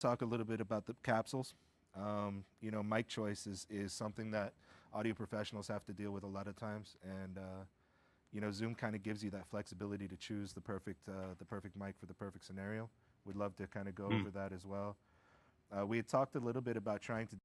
talk a little bit about the capsules. You know, mic choice is something that audio professionals have to deal with a lot of times, and you know, Zoom kind of gives you that flexibility to choose the perfect mic for the perfect scenario. We'd love to kind of go Mm. over that as well. We had talked a little bit about trying to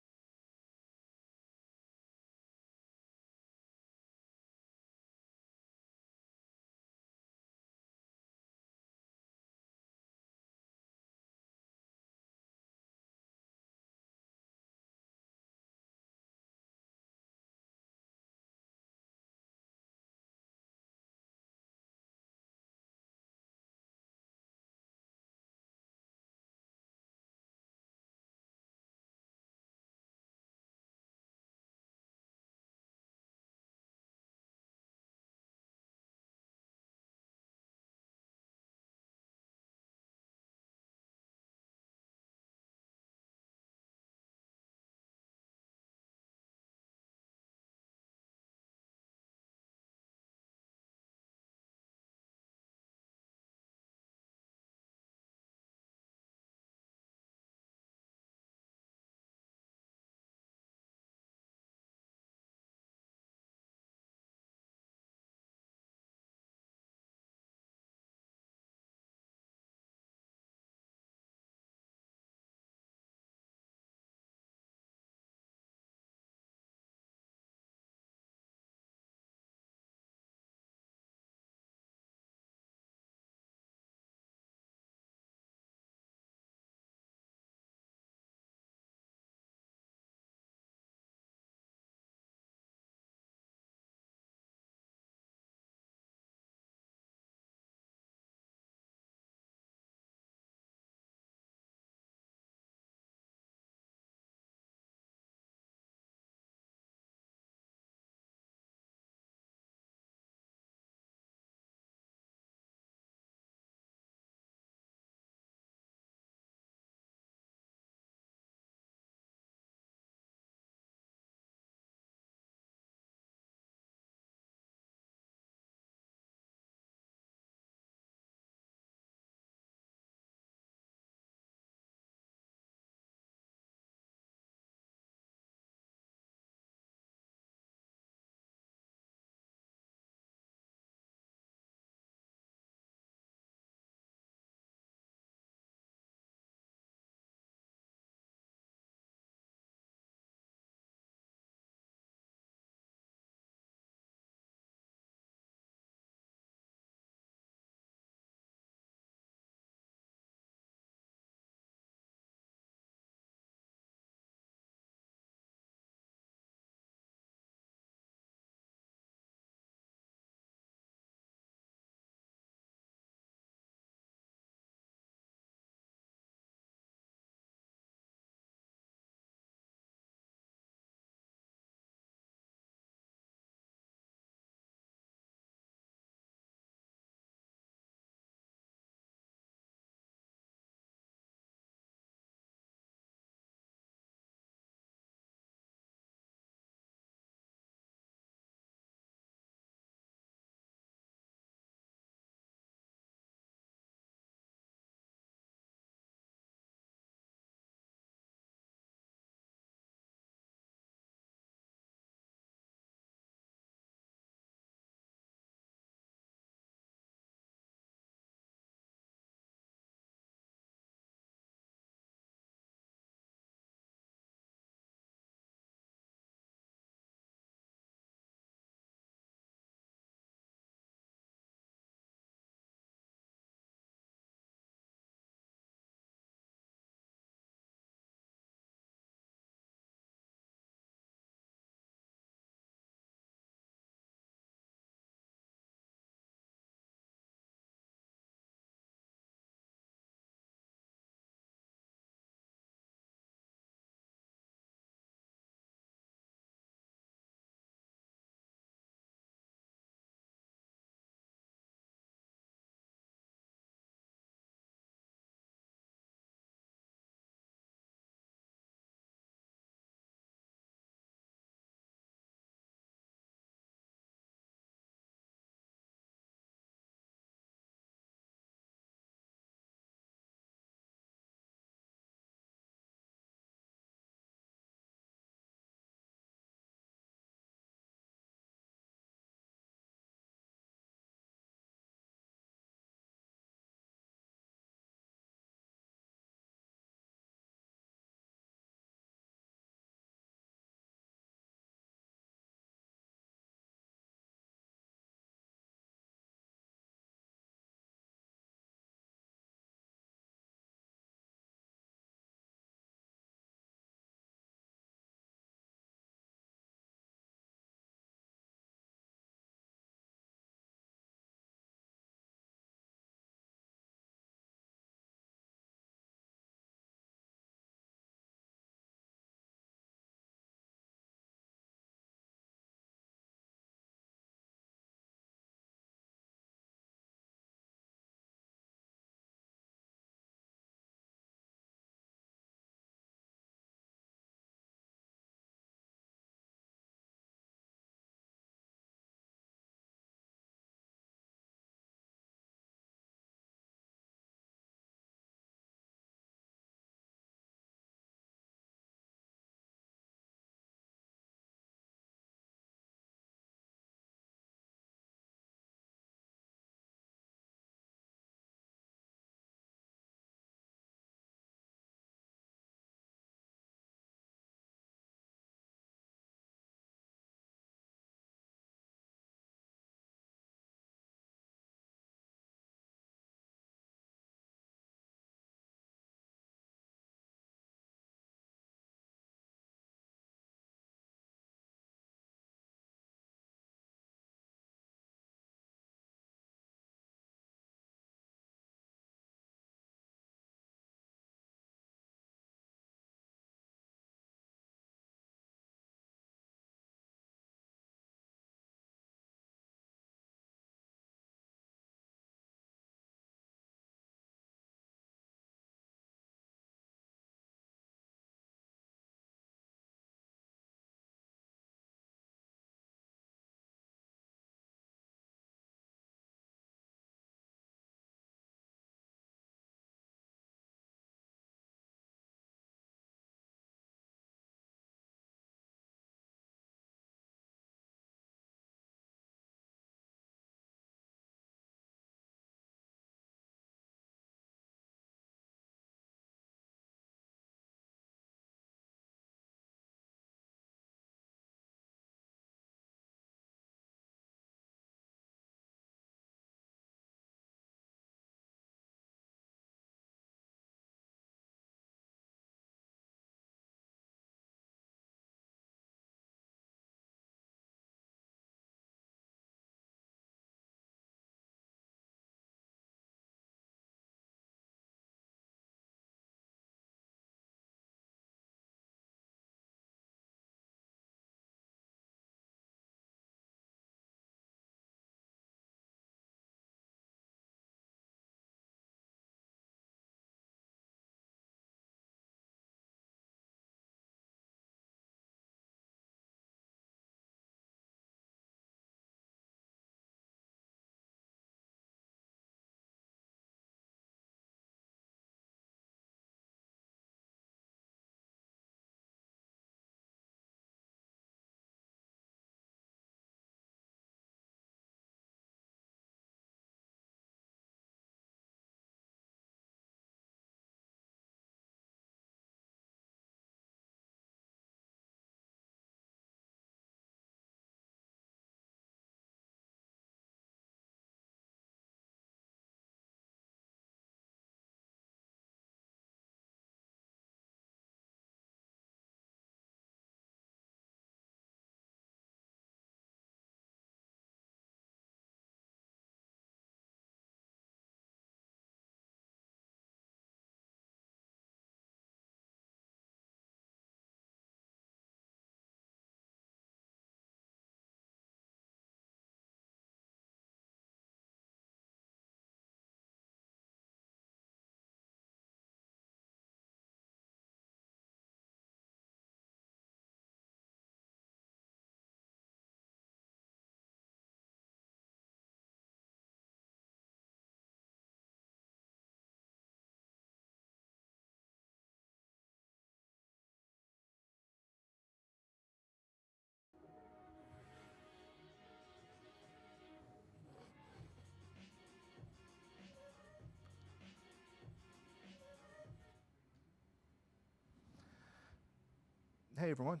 Hey everyone,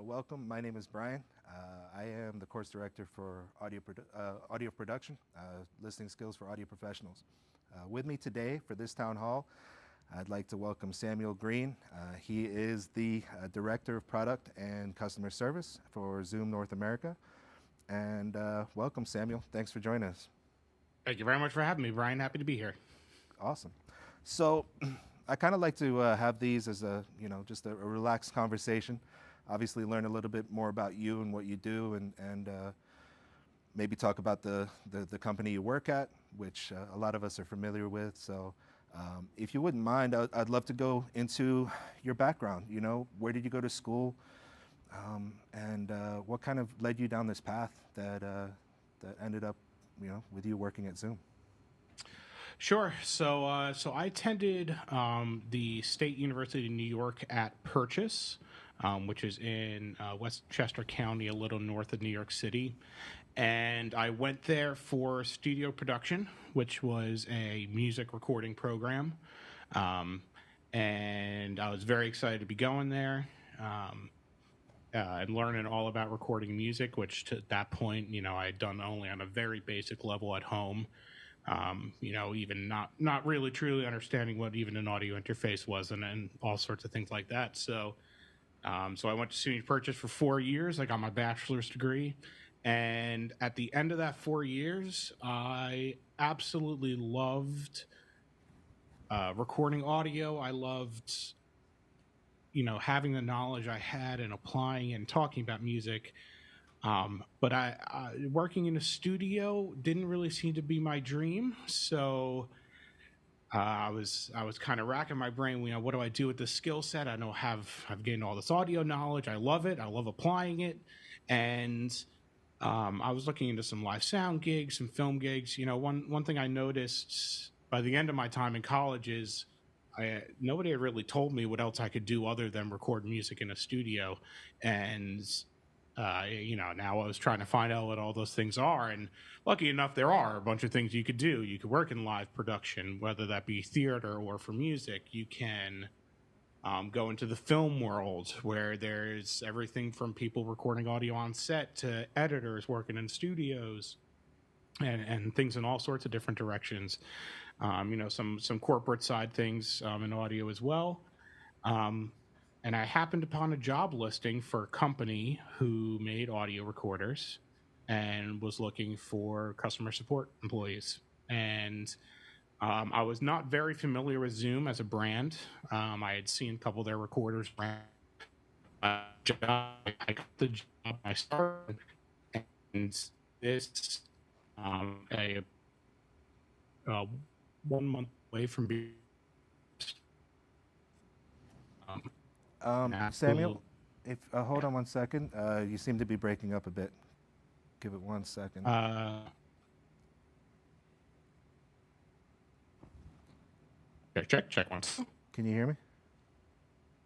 welcome. My name is Bryan. I am the course director for audio production, listening skills for audio professionals. With me today for this town hall, I'd like to welcome Samuel Greene. He is the director of product and customer service for Zoom North America. And welcome, Samuel. Thanks for joining us. Thank you very much for having me, Bryan. Happy to be here. Awesome. So I kind of like to have these as a, just a relaxed conversation. Obviously learn a little bit more about you and what you do, and maybe talk about the company you work at, which a lot of us are familiar with. So if you wouldn't mind, I'd love to go into your background. Where did you go to school? And what kind of led you down this path that ended up, with you working at Zoom? Sure. So I attended the State University of New York at Purchase, which is in Westchester County, a little north of New York City. And I went there for studio production, which was a music recording program. And I was very excited to be going there. And learning all about recording music, which to that point, I had done only on a very basic level at home. Even not really truly understanding what even an audio interface was, and all sorts of things like that. So I went to SUNY Purchase for 4 years. I got my bachelor's degree. And at the end of that 4 years, I absolutely loved recording audio. I loved having the knowledge I had and applying and talking about music. But I working in a studio didn't really seem to be my dream. So I was kind of racking my brain. What do I do with this skill set? I know I've gained all this audio knowledge. I love it. I love applying it. And I was looking into some live sound gigs, some film gigs. One thing I noticed by the end of my time in college is nobody had really told me what else I could do other than record music in a studio. And, now I was trying to find out what all those things are. And lucky enough, there are a bunch of things you could do. You could work in live production, whether that be theater or for music. You can go into the film world, where there's everything from people recording audio on set to editors working in studios and things in all sorts of different directions. Some corporate side things in audio as well. And I happened upon a job listing for a company who made audio recorders and was looking for customer support employees. And I was not very familiar with Zoom as a brand. I had seen a couple of their recorders. I got the job. I started, and this 1 month away from being. Samuel, if hold on 1 second. You seem to be breaking up a bit. Give it 1 second. Check once. Can you hear me?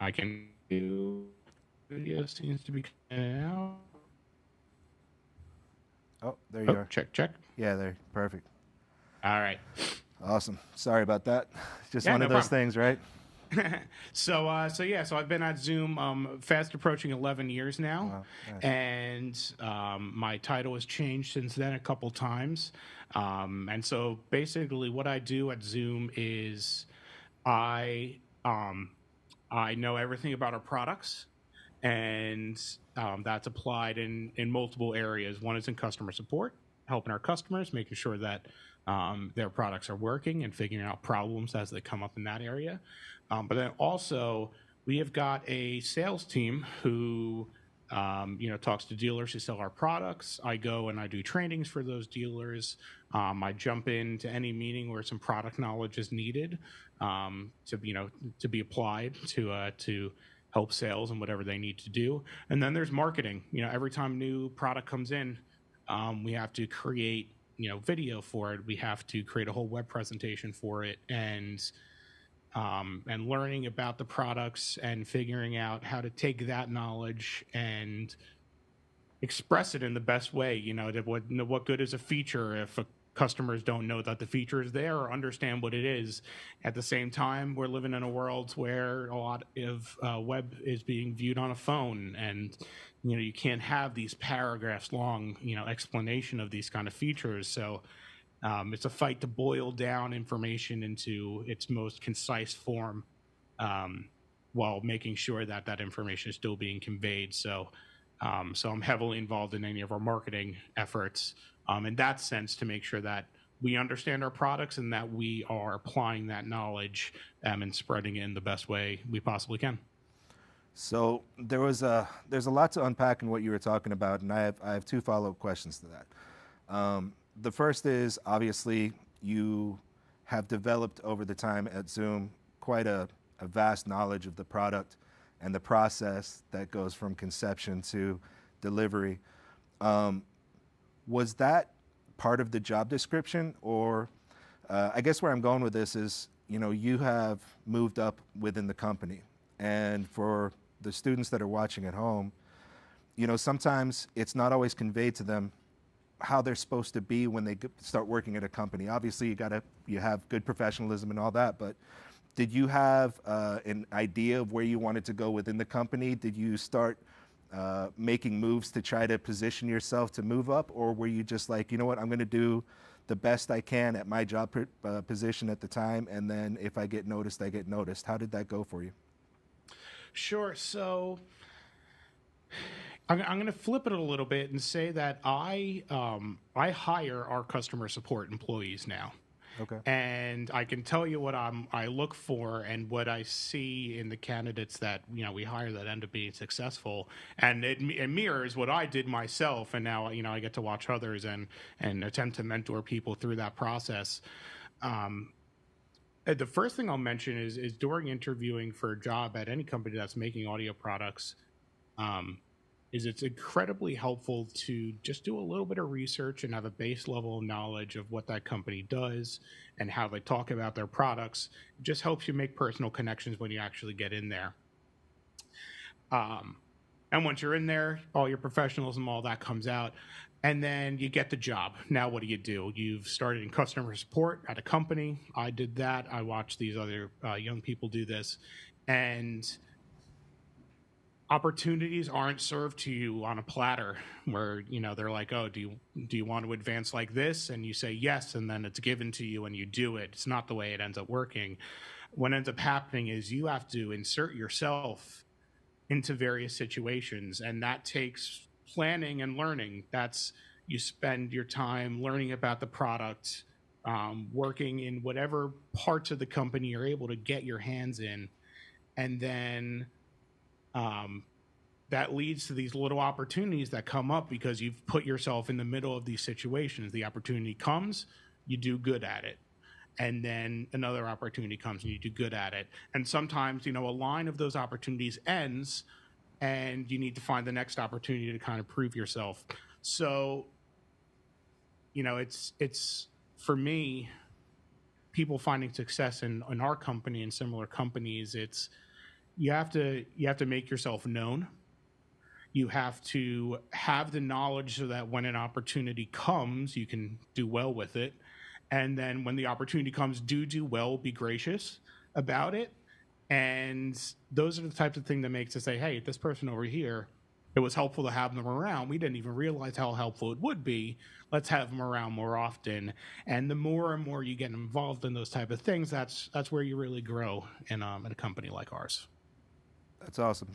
I can do. Video seems to be coming out. Oh, there you are. Check. Yeah, there. Perfect. All right. Awesome. Sorry about that. Just one no of those problem. things, right? So I've been at Zoom fast approaching 11 years now. Wow, nice. And my title has changed since then a couple times. And so basically what I do at Zoom is I know everything about our products, and that's applied in multiple areas. One is in customer support, helping our customers, making sure that their products are working and figuring out problems as they come up in that area. But then also we have got a sales team who talks to dealers who sell our products. I go and I do trainings for those dealers. I jump into any meeting where some product knowledge is needed to be applied to help sales and whatever they need to do. And then there's marketing. Every time a new product comes in, we have to create video for it. We have to create a whole web presentation for it, and learning about the products and figuring out how to take that knowledge and express it in the best way. What good is a feature if customers don't know that the feature is there or understand what it is. At the same time, we're living in a world where a lot of web is being viewed on a phone, and you can't have these paragraphs long explanation of these kind of features. So it's a fight to boil down information into its most concise form, while making sure that that information is still being conveyed. So I'm heavily involved in any of our marketing efforts in that sense, to make sure that we understand our products and that we are applying that knowledge and spreading it in the best way we possibly can. So there's a lot to unpack in what you were talking about, and I have two follow-up questions to that. The first is, obviously you have developed over the time at Zoom quite a vast knowledge of the product and the process that goes from conception to delivery. Was that part of the job description, or I guess where I'm going with this is, you have moved up within the company, and for the students that are watching at home, sometimes it's not always conveyed to them how they're supposed to be when they start working at a company. Obviously, you have good professionalism and all that, but did you have an idea of where you wanted to go within the company? Did you start making moves to try to position yourself to move up, or were you just like, you know what, I'm going to do the best I can at my job position at the time, and then if I get noticed, I get noticed? How did that go for you? Sure. So I'm going to flip it a little bit and say that I hire our customer support employees now. Okay. And I can tell you what I look for and what I see in the candidates that we hire that end up being successful, and it mirrors what I did myself. And now I get to watch others and attempt to mentor people through that process. The first thing I'll mention is during interviewing for a job at any company that's making audio products, is it's incredibly helpful to just do a little bit of research and have a base level of knowledge of what that company does and how they talk about their products. It just helps you make personal connections when you actually get in there. And once you're in there, all your professionalism, all that comes out, and then you get the job. Now what do? You've started in customer support at a company. I did that. I watched these other young people do this, and opportunities aren't served to you on a platter where they're like, oh, do you want to advance like this, and you say yes, and then it's given to you and you do it. It's not the way it ends up working. What ends up happening is you have to insert yourself into various situations, and that takes planning and learning. You spend your time learning about the product, working in whatever parts of the company you're able to get your hands in, and then that leads to these little opportunities that come up because you've put yourself in the middle of these situations. The opportunity comes, you do good at it. And then another opportunity comes and you do good at it. And sometimes, a line of those opportunities ends and you need to find the next opportunity to kind of prove yourself. So, it's for me, people finding success in our company and similar companies, it's, you have to make yourself known. You have to have the knowledge so that when an opportunity comes, you can do well with it. And then when the opportunity comes, do well, be gracious about it. And those are the types of things that makes us say, hey, this person over here, it was helpful to have them around. We didn't even realize how helpful it would be. Let's have them around more often. And the more and more you get involved in those type of things, that's where you really grow in a company like ours. That's awesome.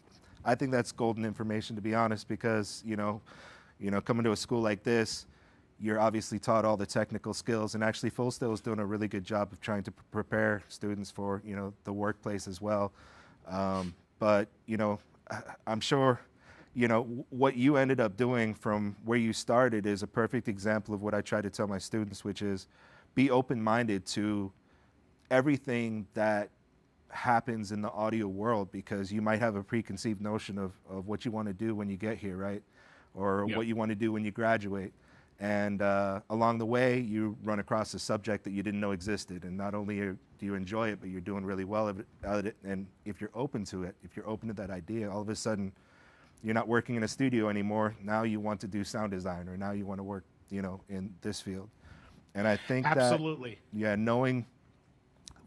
I think that's golden information, to be honest, because, coming to a school like this, you're obviously taught all the technical skills, and actually Full Still is doing a really good job of trying to prepare students for, the workplace as well. But, I'm sure, what you ended up doing from where you started is a perfect example of what I try to tell my students, which is be open-minded to everything that happens in the audio world, because you might have a preconceived notion of what you want to do when you get here, right? Or Yep. what you want to do when you graduate. And along the way, you run across a subject that you didn't know existed. And not only do you enjoy it, but you're doing really well at it. And if you're open to it, if you're open to that idea, all of a sudden, you're not working in a studio anymore. Now you want to do sound design, or now you want to work, in this field. And I think that, Absolutely. yeah, knowing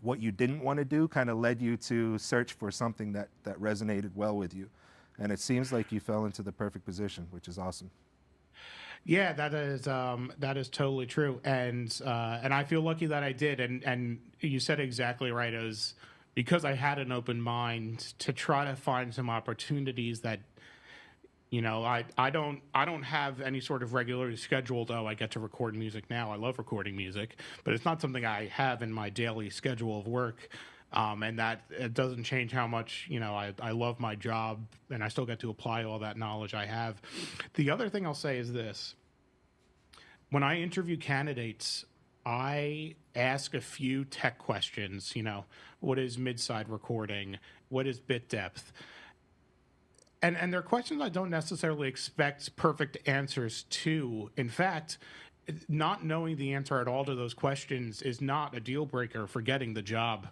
what you didn't want to do kind of led you to search for something that resonated well with you. And it seems like you fell into the perfect position, which is awesome. Yeah, that is totally true, and I feel lucky that I did. And you said exactly right. It was because I had an open mind to try to find some opportunities that, I don't have any sort of regularly scheduled. Oh, I get to record music now. I love recording music, but it's not something I have in my daily schedule of work. And that it doesn't change how much I love my job, and I still get to apply all that knowledge I have. The other thing I'll say is this: when I interview candidates, I ask a few tech questions. What is mid-side recording? What is bit depth? And they're questions I don't necessarily expect perfect answers to. In fact, not knowing the answer at all to those questions is not a deal breaker for getting the job.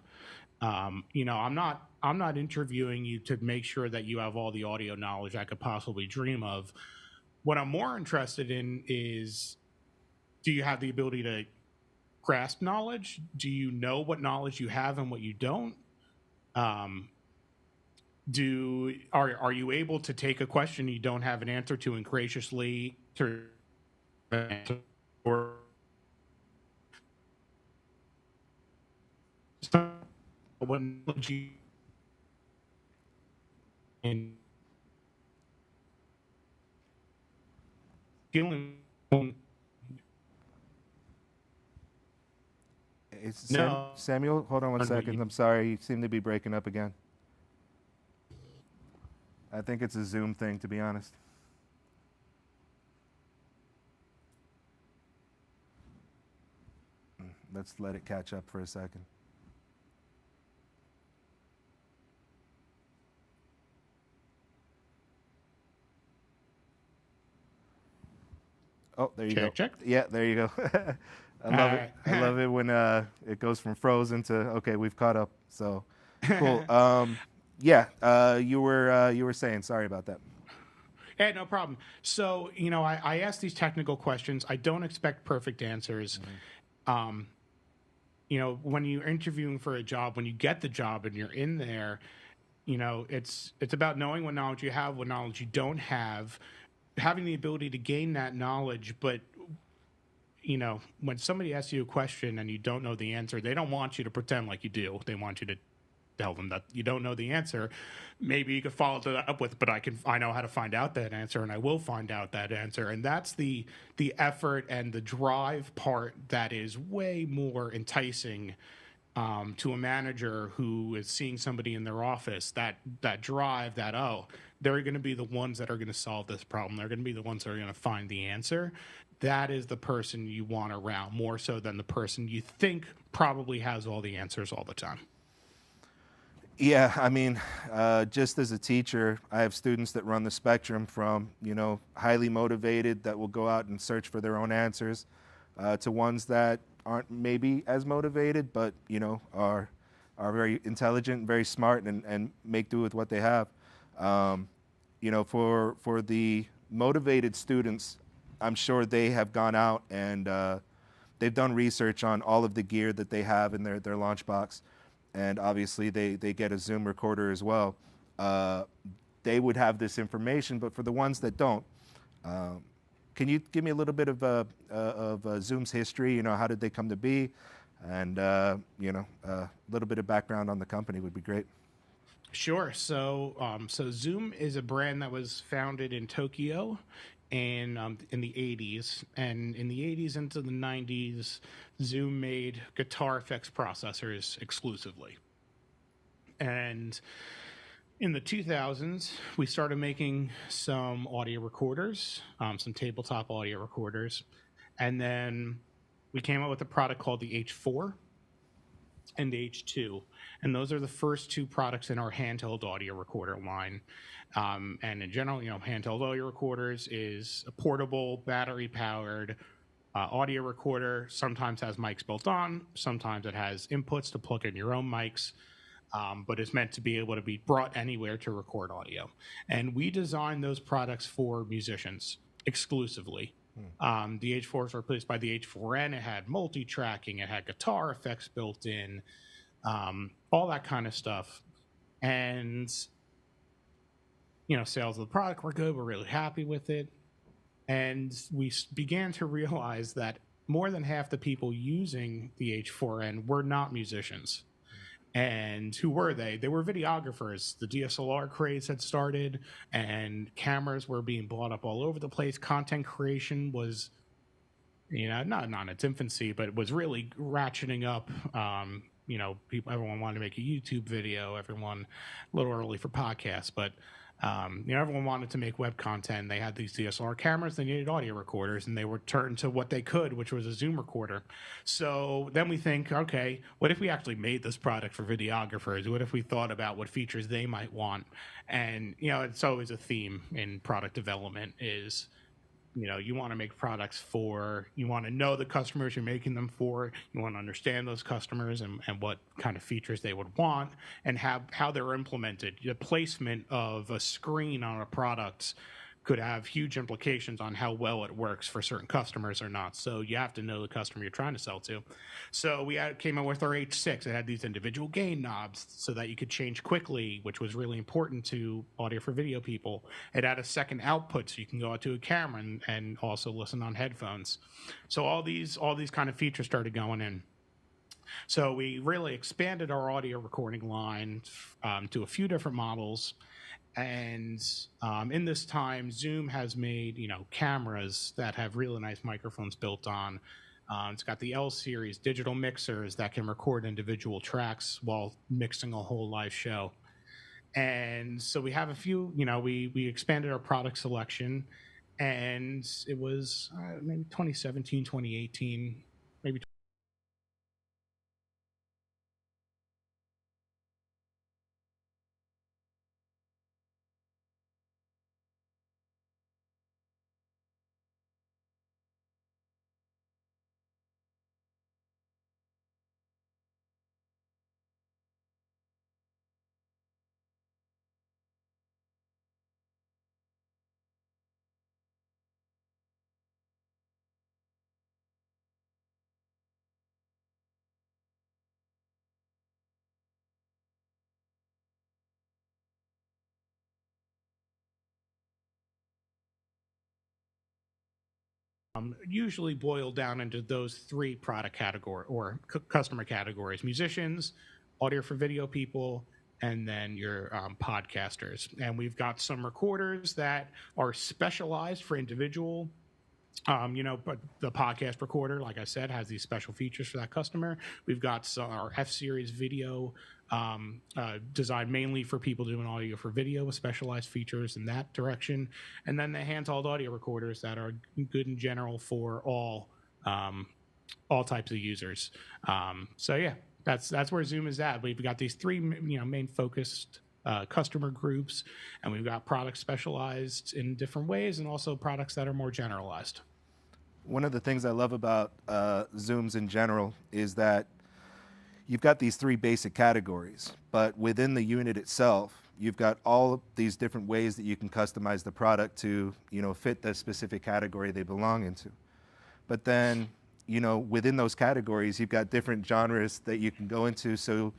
I'm not interviewing you to make sure that you have all the audio knowledge I could possibly dream of. What I'm more interested in is, do you have the ability to grasp knowledge? Do you know what knowledge you have and what you don't? Um, are you able to take a question you don't have an answer to and graciously to or what knowledge you in dealing? No, Samuel, hold on one second. I'm sorry, you seem to be breaking up again. I think it's a Zoom thing, to be honest. Let's let it catch up for a second. Oh, there you go. Check. Yeah, there you go. I love it. I love it when it goes from frozen to okay, we've caught up. So cool. Yeah, you were saying. Sorry about that. Yeah, no problem. So, I ask these technical questions. I don't expect perfect answers. When you're interviewing for a job, when you get the job and you're in there, it's about knowing what knowledge you have, what knowledge you don't have, having the ability to gain that knowledge. But when somebody asks you a question and you don't know the answer, they don't want you to pretend like you do. They want you to tell them that you don't know the answer. Maybe you could follow that up with, but I know how to find out that answer, and I will find out that answer. And that's the effort and the drive part that is way more enticing to a manager who is seeing somebody in their office. That drive, that they're going to be the ones that are going to solve this problem. They're going to be the ones that are going to find the answer. That is the person you want around, more so than the person you think probably has all the answers all the time. Yeah, I mean, just as a teacher, I have students that run the spectrum from, highly motivated that will go out and search for their own answers, to ones that aren't maybe as motivated, but, are very intelligent, very smart, and make do with what they have. For the motivated students, I'm sure they have gone out and they've done research on all of the gear that they have in their LaunchBox. And obviously they get a Zoom recorder as well. They would have this information, but for the ones that don't, can you give me a little bit of Zoom's history? How did they come to be? And, a little bit of background on the company would be great. Sure. So Zoom is a brand that was founded in Tokyo in the 80s. And in the 80s into the 90s, Zoom made guitar effects processors exclusively. And in the 2000s, we started making some audio recorders, some tabletop audio recorders. And then we came out with a product called the H4 and the H2. And those are the first two products in our handheld audio recorder line. And in general, handheld audio recorders is a portable, battery-powered audio recorder. Sometimes has mics built on. Sometimes it has inputs to plug in your own mics. But it's meant to be able to be brought anywhere to record audio. And we design those products for musicians exclusively. The H4 was replaced by the H4n. It had multi-tracking, it had guitar effects built in, all that kind of stuff. And, you know, sales of the product were good. We're really happy with it. And we began to realize that more than half the people using the H4n were not musicians. And who were they? They were videographers. The DSLR craze had started, and cameras were being bought up all over the place. Content creation was, you know, not in its infancy, but it was really ratcheting up. You know, everyone wanted to make a YouTube video. Everyone, a little early for podcasts, but you know, everyone wanted to make web content. They had these DSLR cameras. They needed audio recorders, and they were turned to what they could, which was a Zoom recorder. So then we think, okay, what if we actually made this product for videographers? What if we thought about what features they might want? And, you know, it's always a theme in product development is, you know, you want to make products for, you want to know the customers you're making them for, you want to understand those customers and what kind of features they would want and how they're implemented. The placement of a screen on a product could have huge implications on how well it works for certain customers or not. So you have to know the customer you're trying to sell to. So we came out with our H6. It had these individual gain knobs so that you could change quickly, which was really important to audio for video people. It had a second output so you can go out to a camera and also listen on headphones. So all these kind of features started going in. So we really expanded our audio recording line to a few different models. And in this time, Zoom has made, you know, cameras that have really nice microphones built on. It's got the L series digital mixers that can record individual tracks while mixing a whole live show. And so we have a few, you know, we expanded our product selection, and it was maybe 2017, 2018, maybe. Usually boil down into those three product category or customer categories: musicians, audio for video people, and then your podcasters. And we've got some recorders that are specialized for individual. You know, but the podcast recorder, like I said, has these special features for that customer. We've got our F series video designed mainly for people doing audio for video with specialized features in that direction. And then the handheld audio recorders that are good in general for all types of users. So yeah, that's where Zoom is at. We've got these three, you know, main focused customer groups, and we've got products specialized in different ways and also products that are more generalized. One of the things I love about Zooms in general is that you've got these three basic categories, but within the unit itself, you've got all of these different ways that you can customize the product to, you know, fit the specific category they belong into. But then, you know, within those categories, you've got different genres that you can go into. So,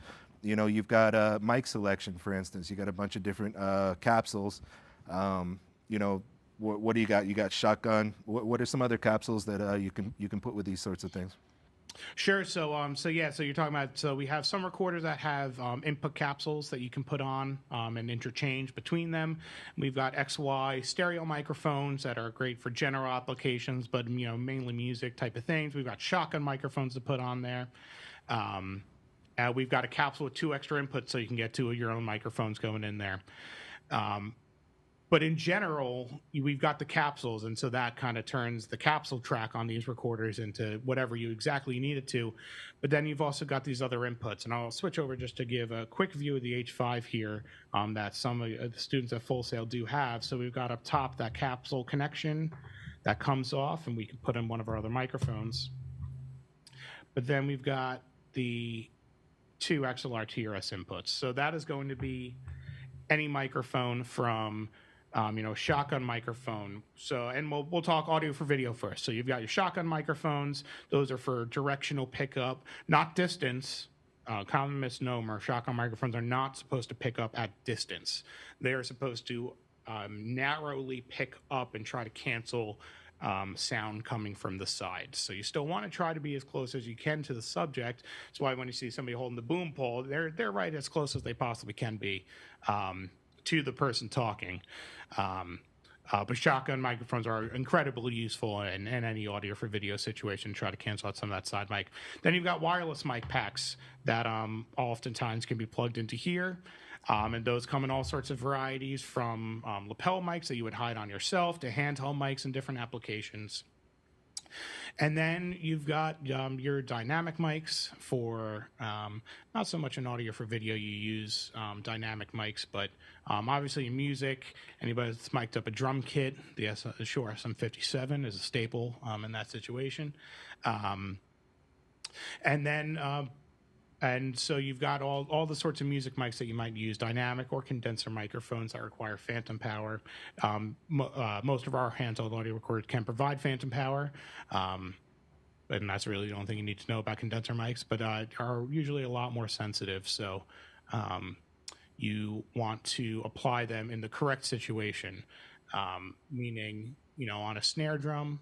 you know, you've got mic selection, for instance. You got a bunch of different capsules. You know, what do you got? You got shotgun. What are some other capsules that you can put with these sorts of things? Sure. So you're talking about, so we have some recorders that have input capsules that you can put on and interchange between them. We've got XY stereo microphones that are great for general applications, but, you know, mainly music type of things. We've got shotgun microphones to put on there. We've got a capsule with 2 extra inputs, so you can get 2 of your own microphones going in there. But in general, we've got the capsules, and so that kind of turns the capsule track on these recorders into whatever you exactly need it to. But then you've also got these other inputs, and I'll switch over just to give a quick view of the H5 here that some of the students at Full Sail do have. So we've got up top that capsule connection that comes off, and we can put in one of our other microphones. But then we've got the 2 XLR TRS inputs. So that is going to be any microphone from shotgun microphone. So, and we'll talk audio for video first. So you've got your shotgun microphones. Those are for directional pickup, not distance. Common misnomer: shotgun microphones are not supposed to pick up at distance. They are supposed to narrowly pick up and try to cancel sound coming from the side. So you still want to try to be as close as you can to the subject. That's why when you see somebody holding the boom pole, they're right as close as they possibly can be to the person talking. But shotgun microphones are incredibly useful in any audio for video situation. Try to cancel out some of that side mic. Then you've got wireless mic packs that oftentimes can be plugged into here. And those come in all sorts of varieties, from lapel mics that you would hide on yourself to handheld mics in different applications. And then you've got your dynamic mics for not so much in audio for video. You use dynamic mics, but obviously in music, anybody that's mic'd up a drum kit, the Shure SM57 is a staple in that situation. And so you've got all the sorts of music mics that you might use, dynamic or condenser microphones that require phantom power. Most of our handheld audio recorders can provide phantom power, and that's really the only thing you need to know about condenser mics, but are usually a lot more sensitive. So you want to apply them in the correct situation, meaning, on a snare drum,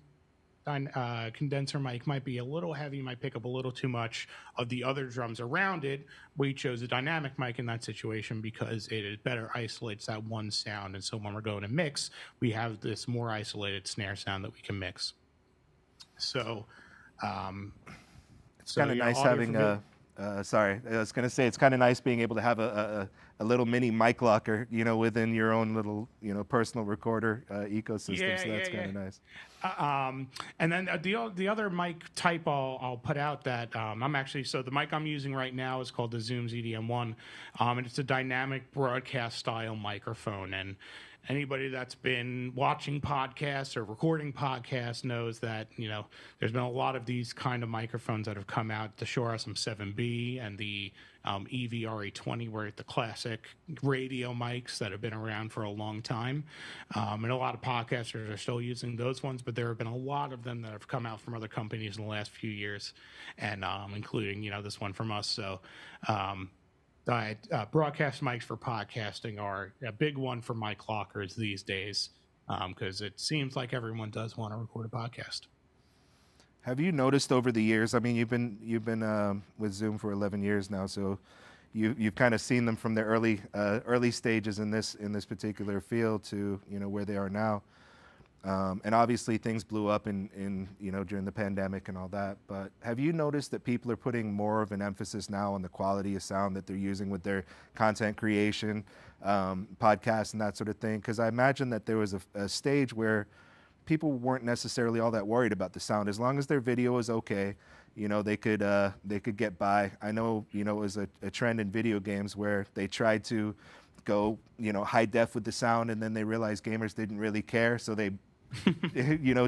condenser mic might be a little heavy, might pick up a little too much of the other drums around it. We chose a dynamic mic in that situation because it better isolates that one sound. And so when we're going to mix, we have this more isolated snare sound that we can mix. So it's kind of nice having sorry, I was going to say, it's kind of nice being able to have a little mini mic locker, within your own little, personal recorder ecosystem. So that's kind of nice. And then the other mic type I'll put out that I'm actually, so the mic I'm using right now is called the Zoom ZDM1, and it's a dynamic broadcast style microphone. And anybody that's been watching podcasts or recording podcasts knows that, there's been a lot of these kind of microphones that have come out, the Shure SM7B and the EV-RE20, where the classic radio mics that have been around for a long time. And a lot of podcasters are still using those ones, but there have been a lot of them that have come out from other companies in the last few years, and including, this one from us. So broadcast mics for podcasting are a big one for mic lockers these days, because it seems like everyone does want to record a podcast. Have you noticed over the years? I mean, you've been with Zoom for 11 years now, so you've kind of seen them from their early stages in this particular field to where they are now. And obviously things blew up in during the pandemic and all that. But have you noticed that people are putting more of an emphasis now on the quality of sound that they're using with their content creation, podcasts and that sort of thing? Because I imagine that there was a stage where people weren't necessarily all that worried about the sound. As long as their video was okay, they could get by. I know, it was a trend in video games where they tried to go, high def with the sound, and then they realized gamers didn't really care, so they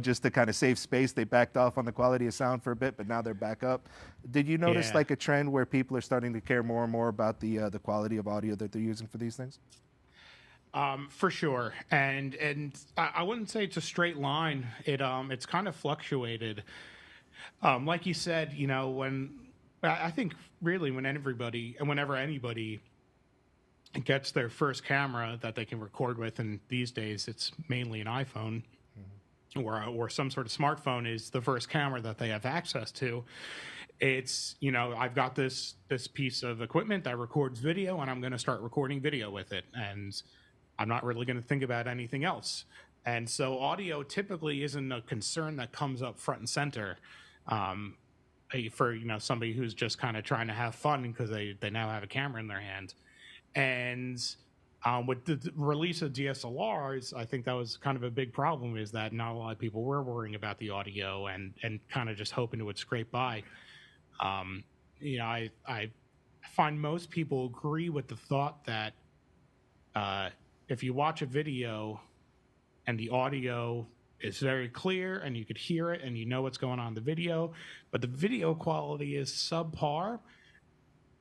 just to kind of save space, they backed off on the quality of sound for a bit, but now they're back up. Did you notice like a trend where people are starting to care more and more about the quality of audio that they're using for these things? For sure, and I wouldn't say it's a straight line. It's kind of fluctuated. Like you said, when I think really whenever anybody gets their first camera that they can record with, and these days it's mainly an iPhone, or some sort of smartphone is the first camera that they have access to. It's, I've got this piece of equipment that records video, and I'm going to start recording video with it, and I'm not really going to think about anything else. And so audio typically isn't a concern that comes up front and center for somebody who's just kind of trying to have fun because they now have a camera in their hand. And with the release of DSLRs, I think that was kind of a big problem, is that not a lot of people were worrying about the audio and kind of just hoping it would scrape by. I find most people agree with the thought that if you watch a video and the audio is very clear and you could hear it and what's going on in the video, but the video quality is subpar,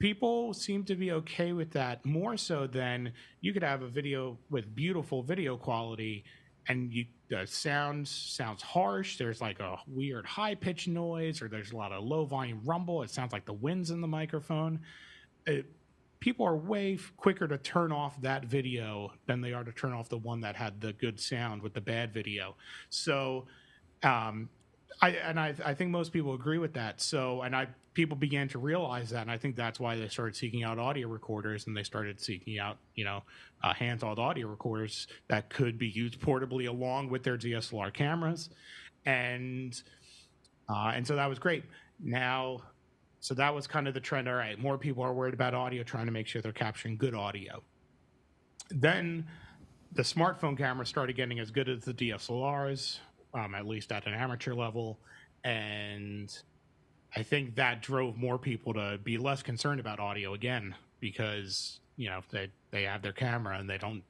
people seem to be okay with that more so than you could have a video with beautiful video quality and the sounds harsh. There's like a weird high pitched noise, or there's a lot of low volume rumble. It sounds like the wind's in the microphone. People are way quicker to turn off that video than they are to turn off the one that had the good sound with the bad video. So I think most people agree with that. So, people began to realize that, and I think that's why they started seeking out audio recorders, and they started seeking out, handheld audio recorders that could be used portably along with their DSLR cameras, and so that was great. Now, so that was kind of the trend. All right, more people are worried about audio, trying to make sure they're capturing good audio. Then the smartphone cameras started getting as good as the DSLRs. At least at an amateur level, and I think that drove more people to be less concerned about audio again, because they have their camera and they don't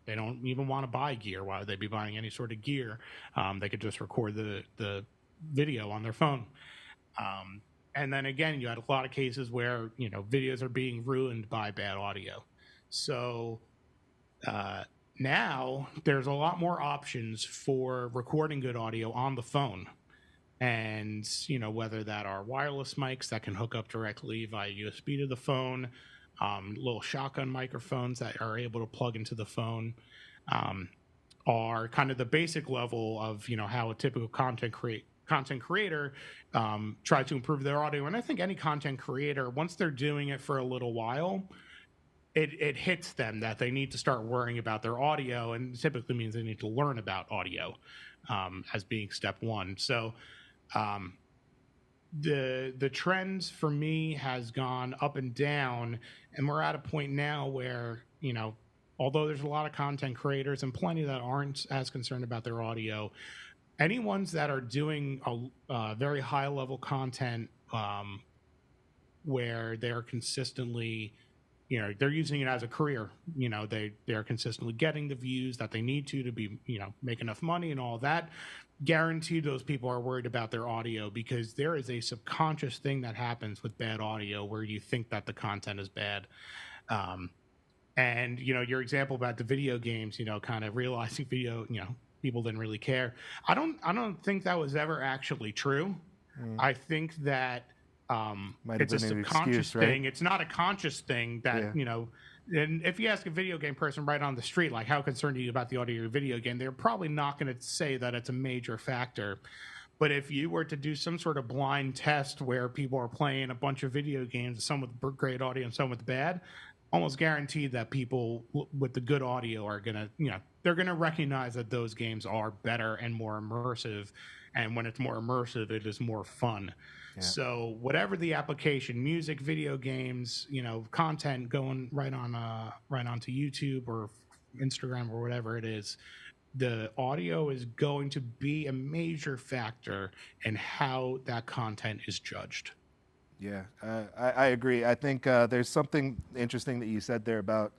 even want to buy gear. Why would they be buying any sort of gear? They could just record the video on their phone. And then again, you had a lot of cases where videos are being ruined by bad audio. So now there's a lot more options for recording good audio on the phone, and whether that are wireless mics that can hook up directly via USB to the phone, little shotgun microphones that are able to plug into the phone, are kind of the basic level of how a typical content creator tries to improve their audio. And I think any content creator, once they're doing it for a little while, it hits them that they need to start worrying about their audio, and typically means they need to learn about audio as being step one. So the trends for me has gone up and down, and we're at a point now where although there's a lot of content creators and plenty that aren't as concerned about their audio, any ones that are doing a very high level content where they're consistently they're using it as a career. They're consistently getting the views that they need to be, make enough money and all that. Guaranteed those people are worried about their audio, because there is a subconscious thing that happens with bad audio where you think that the content is bad. And, your example about the video games, kind of realizing people didn't really care. I don't think that was ever actually true. I think that it's a subconscious thing. Right? It's not a conscious thing that, and if you ask a video game person right on the street, like, how concerned are you about the audio of your video game? They're probably not going to say that it's a major factor. But if you were to do some sort of blind test where people are playing a bunch of video games, some with great audio and some with bad, almost guaranteed that people with the good audio are going to, they're going to recognize that those games are better and more immersive. And when it's more immersive, it is more fun. Yeah. So whatever the application, music, video games, content going right onto YouTube or Instagram or whatever it is, the audio is going to be a major factor in how that content is judged. Yeah, I agree. I think there's something interesting that you said there about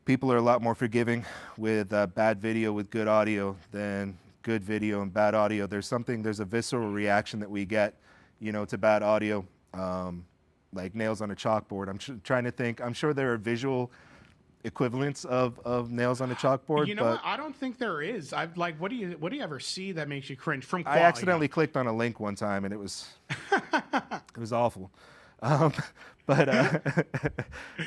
people are a lot more forgiving with bad video with good audio than good video and bad audio. There's a visceral reaction that we get, to bad audio, like nails on a chalkboard. I'm trying to think. I'm sure there are visual equivalents of nails on a chalkboard. What? I don't think there is. What do you ever see that makes you cringe from quality? I accidentally clicked on a link one time and it was it was awful. But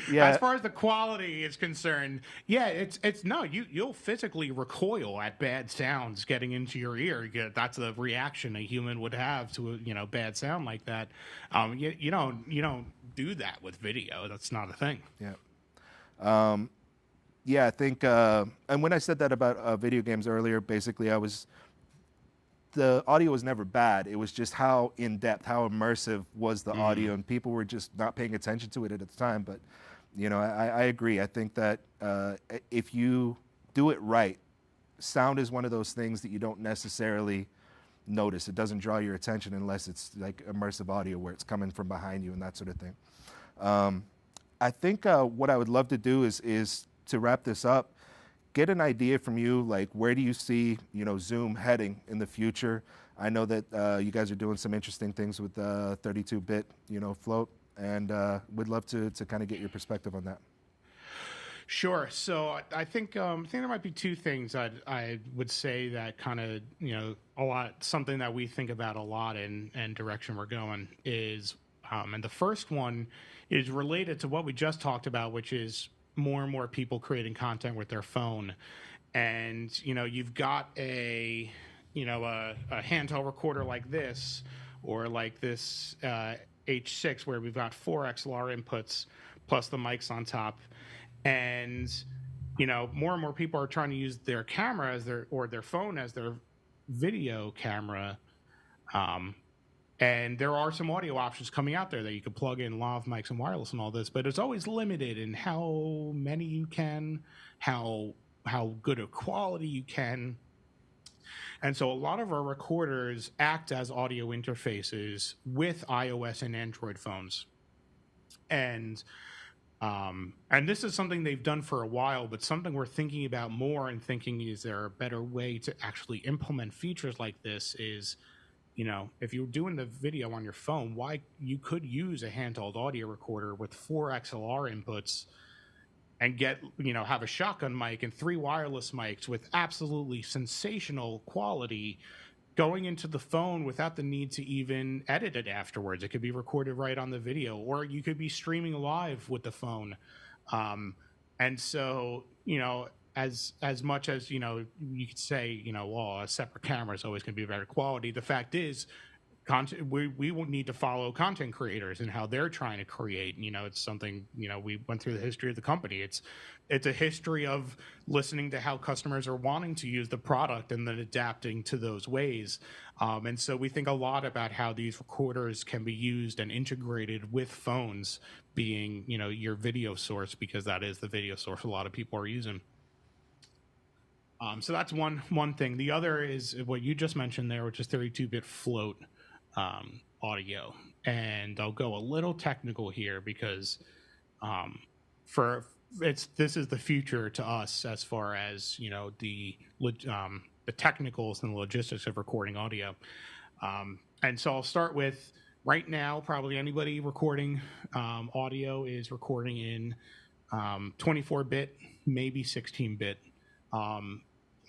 yeah. As far as the quality is concerned, yeah, it's no. You'll physically recoil at bad sounds getting into your ear. That's the reaction a human would have to a bad sound like that. You don't do that with video. That's not a thing. Yeah. Yeah, I think, and when I said that about video games earlier, basically the audio was never bad. It was just how in-depth, how immersive was the audio, and people were just not paying attention to it at the time. But, I agree. I think that if you do it right, sound is one of those things that you don't necessarily notice. It doesn't draw your attention unless it's like immersive audio where it's coming from behind you and that sort of thing. I think what I would love to do is to wrap this up, get an idea from you, like where do you see Zoom heading in the future? I know that you guys are doing some interesting things with 32-bit float, and would love to kind of get your perspective on that. Sure. So I think there might be two things I would say that kind of something that we think about a lot and direction we're going is, and the first one is related to what we just talked about, which is more and more people creating content with their phone, and you've got a handheld recorder like this, or like this H6 where we've got 4 XLR inputs plus the mics on top. And more and more people are trying to use their camera as their phone as their video camera, and there are some audio options coming out there that you can plug in lav mics and wireless and all this, but it's always limited in how many you can, how good a quality you can. And so a lot of our recorders act as audio interfaces with iOS and Android phones, and this is something they've done for a while, but something we're thinking about more and thinking, is there a better way to actually implement features like this? Is, if you're doing the video on your phone, why you could use a handheld audio recorder with 4 XLR inputs and have a shotgun mic and 3 wireless mics with absolutely sensational quality going into the phone without the need to even edit it afterwards. It could be recorded right on the video, or you could be streaming live with the phone. And so, as much as, you could say, well, a separate camera is always going to be better quality. The fact is, we will need to follow content creators and how they're trying to create. It's something, we went through the history of the company. It's a history of listening to how customers are wanting to use the product and then adapting to those ways. And so we think a lot about how these recorders can be used and integrated with phones being, your video source, because that is the video source a lot of people are using. So that's one thing. The other is what you just mentioned there, which is 32-bit float audio. And I'll go a little technical here because this is the future to us as far as the technicals and the logistics of recording audio. And so I'll start with, right now, probably anybody recording audio is recording in 24-bit, maybe 16-bit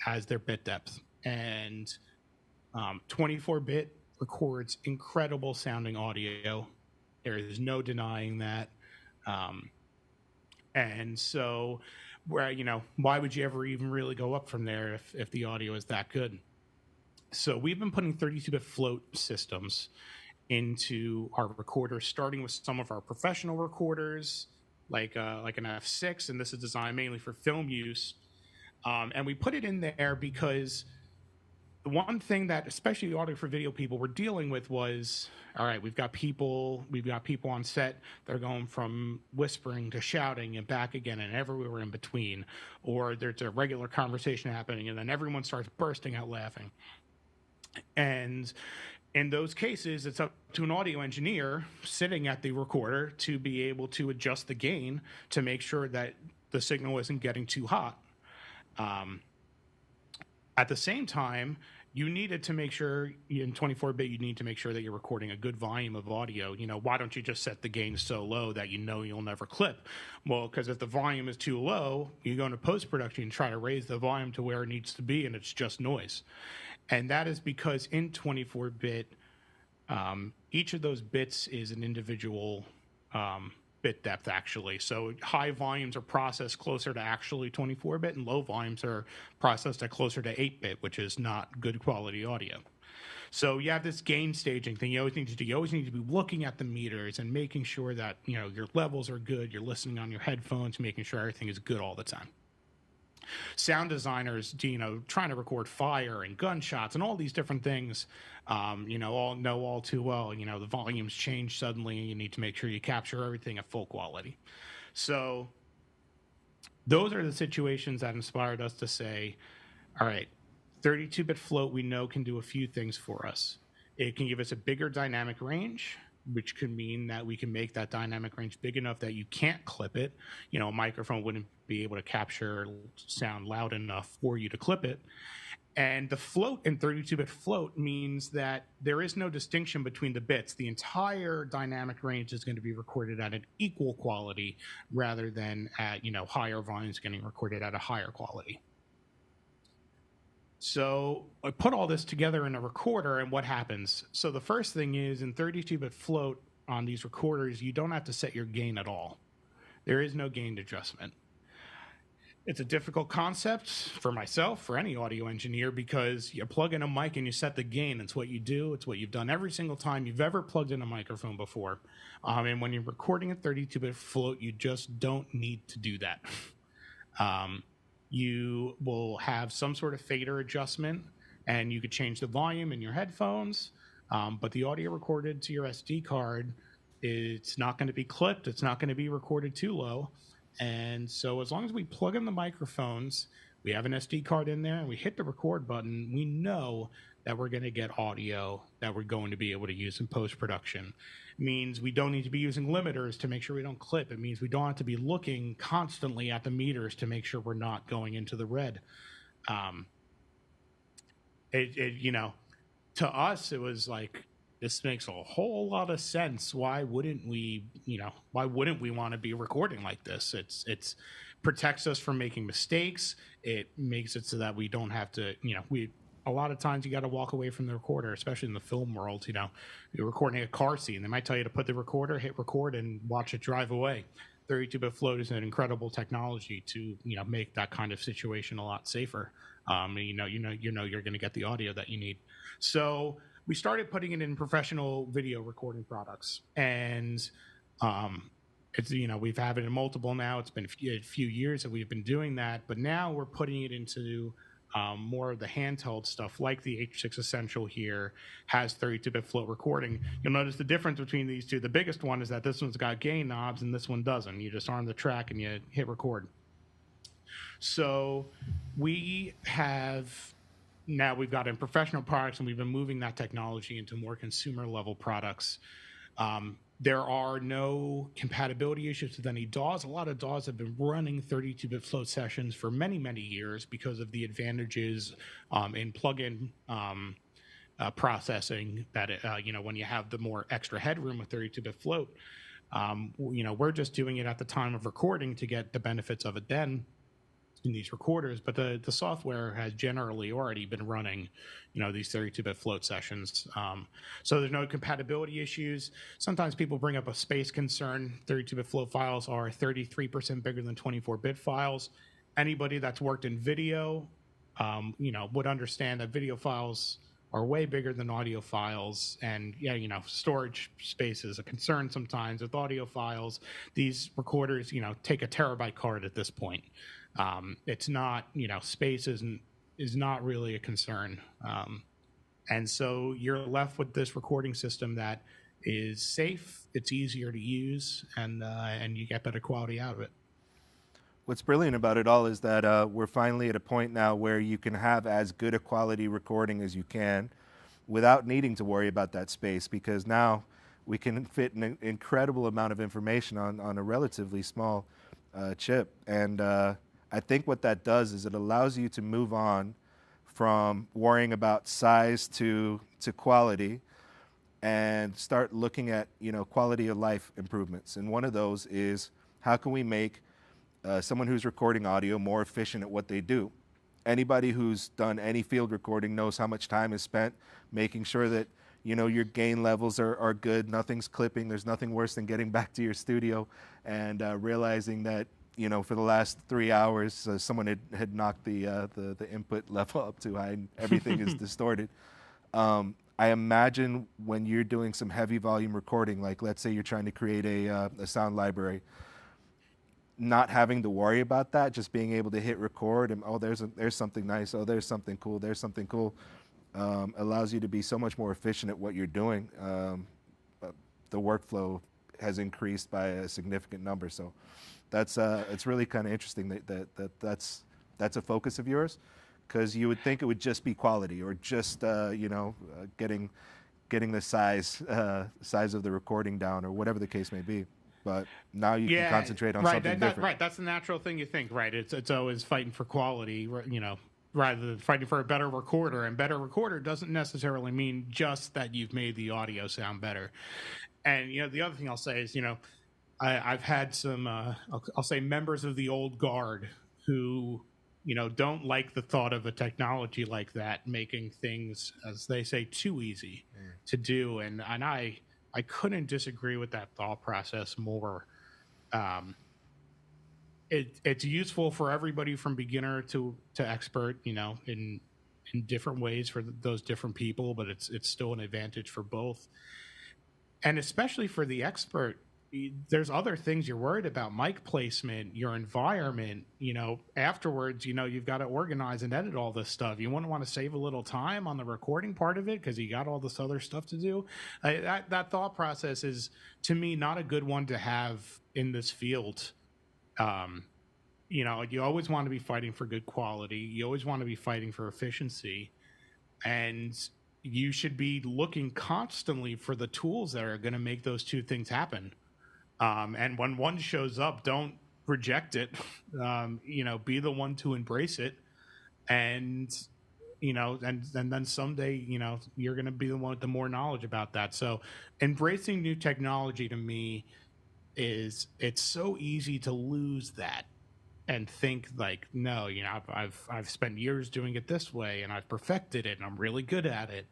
as their bit depth. And 24-bit records incredible sounding audio. There is no denying that. And so, why would you ever even really go up from there if the audio is that good? So we've been putting 32-bit float systems into our recorders, starting with some of our professional recorders, like an F6, and this is designed mainly for film use. And we put it in there because the one thing that, especially audio for video people, were dealing with was, all right, we've got people on set. They're going from whispering to shouting and back again and everywhere in between. Or there's a regular conversation happening and then everyone starts bursting out laughing. And in those cases, it's up to an audio engineer sitting at the recorder to be able to adjust the gain to make sure that the signal isn't getting too hot. At the same time, you needed to make sure, in 24-bit, you need to make sure that you're recording a good volume of audio. Why don't you just set the gain so low that you'll never clip? Well, because if the volume is too low, you go into post-production and try to raise the volume to where it needs to be, and it's just noise. And that is because in 24-bit, each of those bits is an individual bit depth, actually. So high volumes are processed closer to actually 24-bit, and low volumes are processed at closer to 8-bit, which is not good quality audio. So you have this gain staging thing you always need to do. You always need to be looking at the meters and making sure that your levels are good. You're listening on your headphones, making sure everything is good all the time. Sound designers, trying to record fire and gunshots and all these different things, all too well. The volumes change suddenly. You need to make sure you capture everything at full quality. So those are the situations that inspired us to say, all right, 32-bit float we know can do a few things for us. It can give us a bigger dynamic range, which could mean that we can make that dynamic range big enough that you can't clip it. A microphone wouldn't be able to capture sound loud enough for you to clip it. And the float in 32-bit float means that there is no distinction between the bits. The entire dynamic range is going to be recorded at an equal quality rather than at, higher volumes getting recorded at a higher quality. So I put all this together in a recorder, and what happens? So the first thing is, in 32-bit float on these recorders, you don't have to set your gain at all. There is no gain adjustment. It's a difficult concept for myself, for any audio engineer, because you plug in a mic and you set the gain. It's what you do. It's what you've done every single time you've ever plugged in a microphone before. And when you're recording a 32-bit float, you just don't need to do that. You will have some sort of fader adjustment, and you could change the volume in your headphones. But the audio recorded to your SD card, it's not going to be clipped. It's not going to be recorded too low. And so as long as we plug in the microphones, we have an SD card in there, and we hit the record button, we know that we're going to get audio that we're going to be able to use in post-production. It means we don't need to be using limiters to make sure we don't clip. It means we don't have to be looking constantly at the meters to make sure we're not going into the red. To us, it was like, this makes a whole lot of sense. Why wouldn't we want to be recording like this? It's protects us from making mistakes. It makes it so that we don't have to, a lot of times you got to walk away from the recorder, especially in the film world. You're recording a car scene. They might tell you to put the recorder, hit record, and watch it drive away. 32-bit float is an incredible technology to, make that kind of situation a lot safer. You're going to get the audio that you need. So we started putting it in professional video recording products, and it's we've had it in multiple now. It's been a few years that we've been doing that, but now we're putting it into more of the handheld stuff, like the H6 Essential here has 32-bit float recording. You'll notice the difference between these two. The biggest one is that this one's got gain knobs and this one doesn't. You just arm the track and you hit record. So we've got in professional products, and we've been moving that technology into more consumer level products. There are no compatibility issues with any DAWs. A lot of DAWs have been running 32-bit float sessions for many, many years because of the advantages in plug-in processing that, when you have the more extra headroom with 32-bit float. We're just doing it at the time of recording to get the benefits of it then in these recorders, but the software has generally already been running, these 32-bit float sessions. So there's no compatibility issues. Sometimes people bring up a space concern. 32-bit float files are 33% bigger than 24-bit files. Anybody that's worked in video, would understand that video files are way bigger than audio files. And storage space is a concern sometimes with audio files. These recorders, take a terabyte card at this point. It's not, space is not really a concern. And so you're left with this recording system that is safe, it's easier to use, and you get better quality out of it. What's brilliant about it all is that we're finally at a point now where you can have as good a quality recording as you can without needing to worry about that space, because now we can fit an incredible amount of information on a relatively small chip. And I think what that does is it allows you to move on from worrying about size to quality and start looking at, quality of life improvements. And one of those is, how can we make someone who's recording audio more efficient at what they do? Anybody who's done any field recording knows how much time is spent making sure that, your gain levels are good, nothing's clipping. There's nothing worse than getting back to your studio and realizing that, for the last 3 hours, someone had knocked the input level up too high and everything is distorted. I imagine when you're doing some heavy volume recording, like let's say you're trying to create a sound library, not having to worry about that, just being able to hit record and, there's something nice, there's something cool, allows you to be so much more efficient at what you're doing. The workflow has increased by a significant number. So that's it's really kind of interesting that's a focus of yours, because you would think it would just be quality or just getting the size of the recording down or whatever the case may be. But now you can concentrate on something different. Right, that's the natural thing you think. Right, it's always fighting for quality. rather than fighting for a better recorder. And better recorder doesn't necessarily mean just that you've made the audio sound better. And the other thing I'll say is, I've had some, I'll say, members of the old guard who, don't like the thought of a technology like that making things, as they say, too easy to do. And I couldn't disagree with that thought process more. It's useful for everybody from beginner to expert, in different ways for those different people, but it's still an advantage for both. And especially for the expert, there's other things you're worried about: mic placement, your environment. Afterwards, you've got to organize and edit all this stuff. You wouldn't want to save a little time on the recording part of it because you got all this other stuff to do. That thought process is, to me, not a good one to have in this field. You always want to be fighting for good quality. You always want to be fighting for efficiency, and you should be looking constantly for the tools that are going to make those two things happen. And when one shows up, don't reject it. Be the one to embrace it, and and then someday, you're going to be the one with the more knowledge about that. So embracing new technology, to me, it's so easy to lose that and think like, no, I've spent years doing it this way and I've perfected it and I'm really good at it.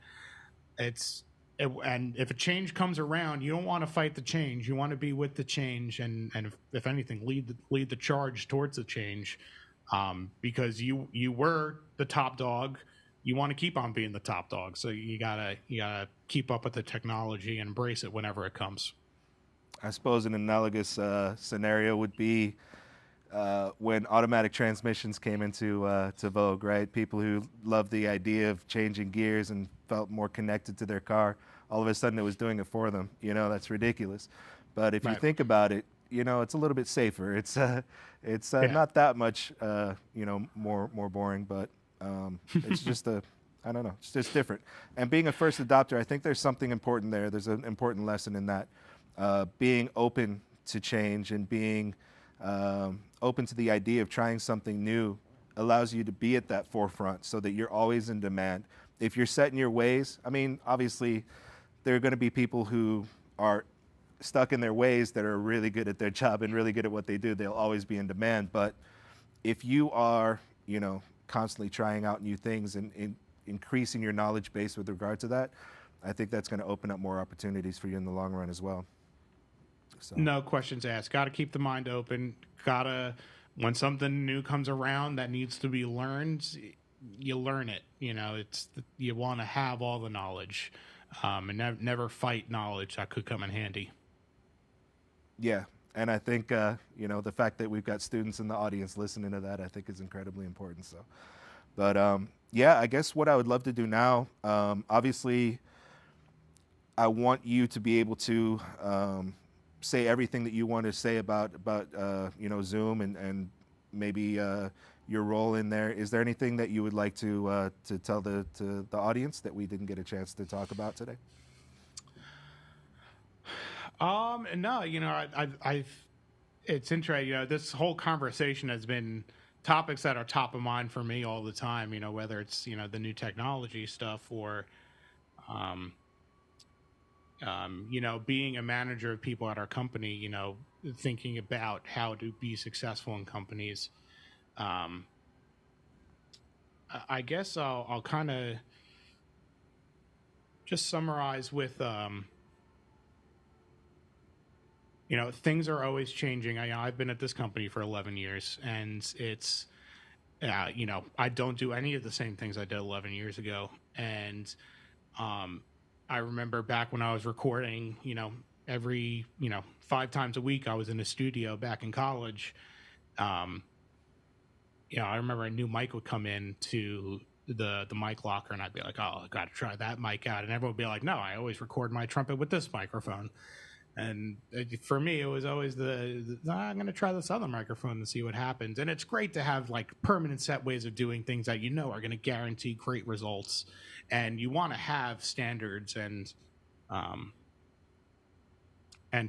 And if a change comes around, you don't want to fight the change. You want to be with the change, and if anything, lead the charge towards the change, because you were the top dog. You want to keep on being the top dog, so you gotta keep up with the technology and embrace it whenever it comes. I suppose an analogous scenario would be when automatic transmissions came into to vogue, right? People who loved the idea of changing gears and felt more connected to their car, all of a sudden it was doing it for them. That's ridiculous. But if you think about it, it's a little bit safer. It's not that much, more boring, but it's just I don't know, it's just different. And being a first adopter, I think there's something important there. There's an important lesson in that, being open to change and being open to the idea of trying something new allows you to be at that forefront so that you're always in demand. If you're set in your ways, I mean, obviously there are going to be people who are stuck in their ways that are really good at their job and really good at what they do. They'll always be in demand. But if you are, constantly trying out new things and increasing your knowledge base with regard to that, I think that's going to open up more opportunities for you in the long run as well. So. No questions asked. Got to keep the mind open. When something new comes around that needs to be learned, you learn it. You want to have all the knowledge, and never fight knowledge that could come in handy. Yeah, and I think the fact that we've got students in the audience listening to that, I think, is incredibly important. So, but I guess what I would love to do now, obviously, I want you to be able to say everything that you want to say about Zoom and maybe your role in there. Is there anything that you would like to tell the audience that we didn't get a chance to talk about today? No, it's interesting. This whole conversation has been topics that are top of mind for me all the time. Whether it's the new technology stuff or being a manager of people at our company, thinking about how to be successful in companies. I guess I'll kind of just summarize with, things are always changing. I've been at this company for 11 years, and it's, I don't do any of the same things I did 11 years ago. And I remember back when I was recording, every, 5 times a week I was in a studio back in college. I remember a new mic would come in to the mic locker, and I'd be like, oh, I got to try that mic out. And everyone would be like, no, I always record my trumpet with this microphone. And for me, it was always I'm going to try this other microphone and see what happens. And it's great to have like permanent set ways of doing things that are going to guarantee great results. And you want to have standards and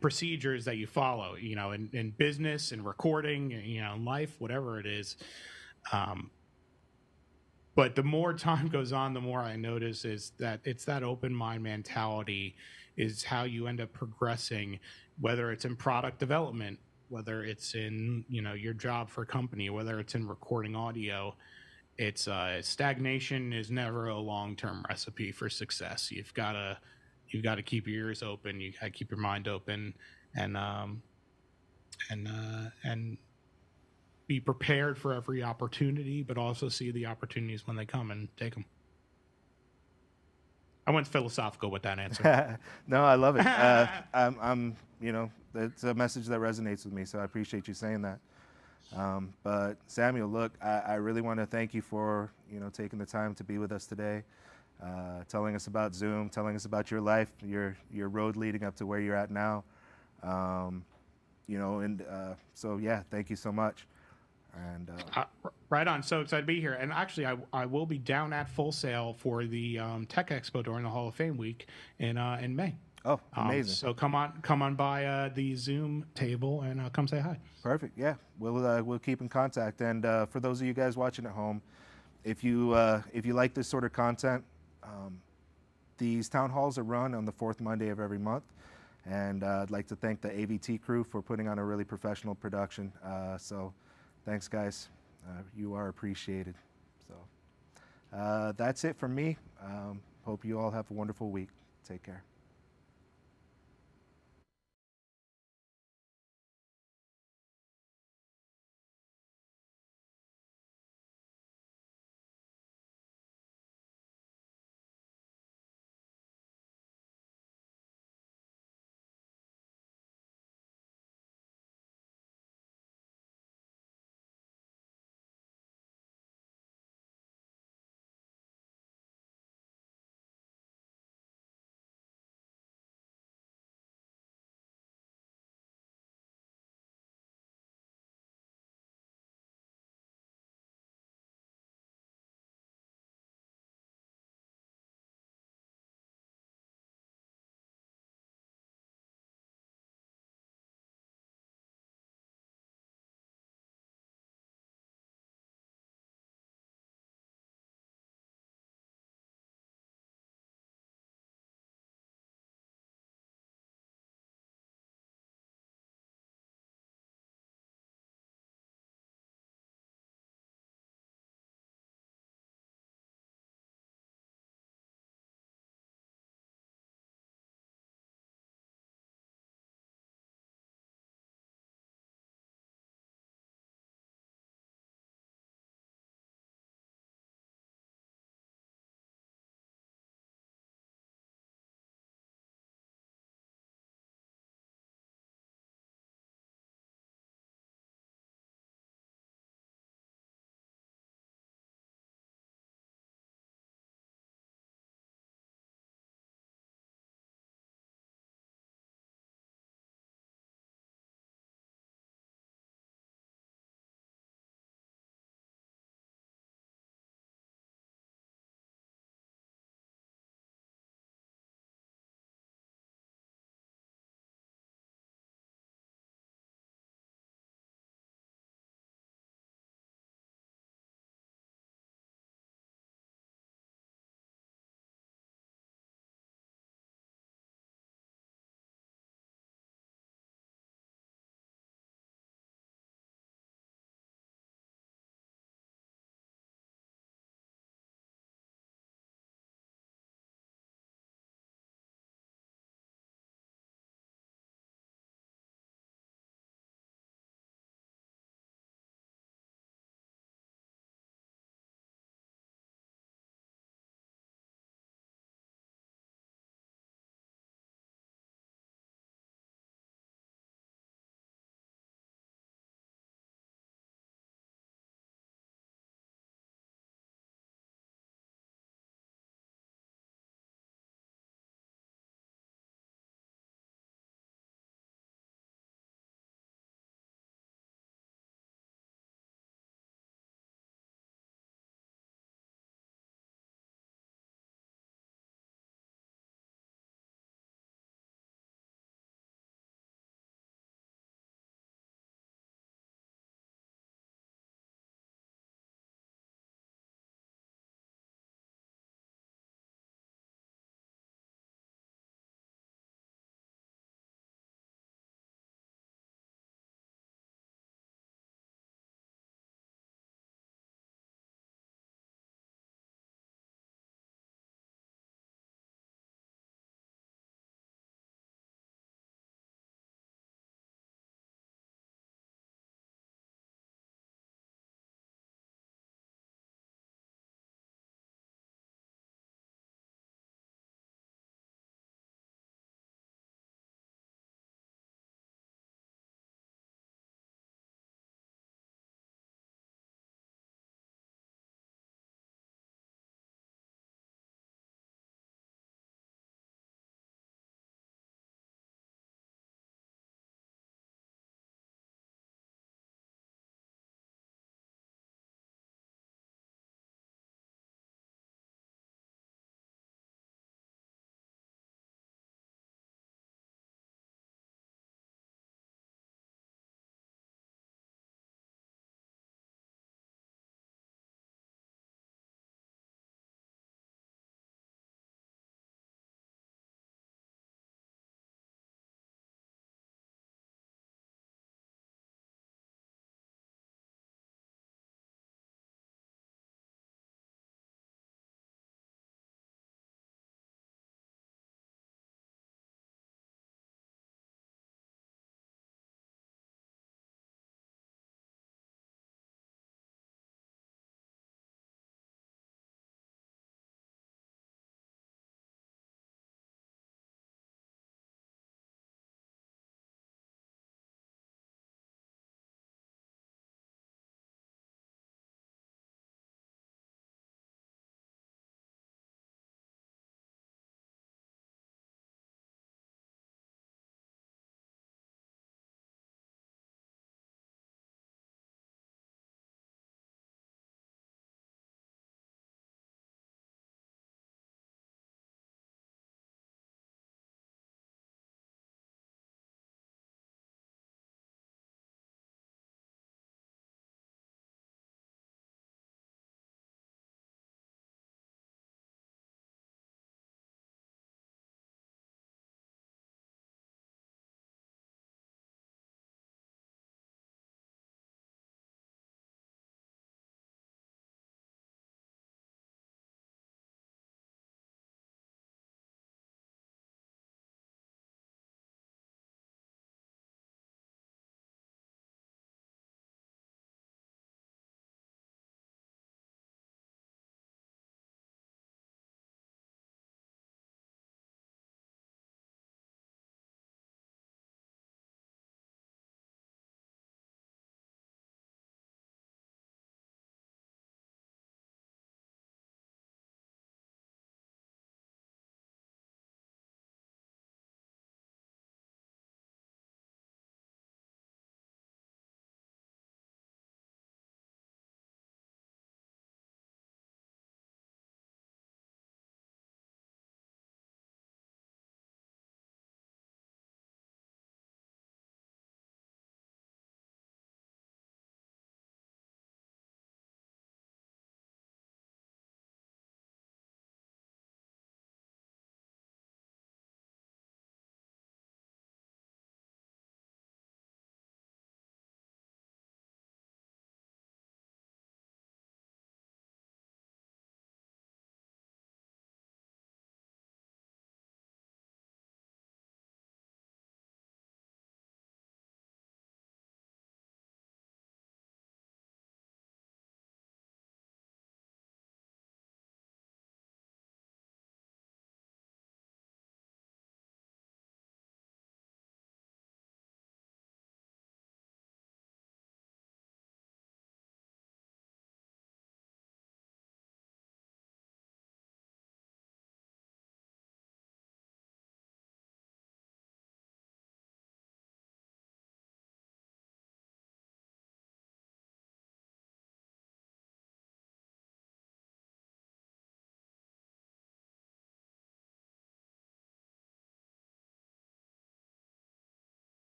procedures that you follow, in business and recording, in life, whatever it is. But the more time goes on, the more I notice is that it's that open mind mentality is how you end up progressing, whether it's in product development, whether it's in, you know, your job for a company, whether it's in recording audio. It's stagnation is never a long-term recipe for success. You've got to keep your ears open. You got to keep your mind open, and and be prepared for every opportunity, but also see the opportunities when they come and take them. I went philosophical with that answer. No, I love it. I'm, you know, it's a message that resonates with me, so I appreciate you saying that. But Samuel, look, I really want to thank you for, you know, taking the time to be with us today, telling us about Zoom, telling us about your life, your road leading up to where you're at now. You know, and so yeah, thank you so much. And right on. So excited to be here. And actually, I will be down at Full Sail for the Tech Expo during the Hall of Fame week in May. Oh, amazing! So come on by the Zoom table and come say hi. Perfect. Yeah, we'll keep in contact. And for those of you guys watching at home, if you like this sort of content, these town halls are run on the fourth Monday of every month. And I'd like to thank the AVT crew for putting on a really professional production. So thanks, guys. You are appreciated. So that's it from me. Hope you all have a wonderful week. Take care.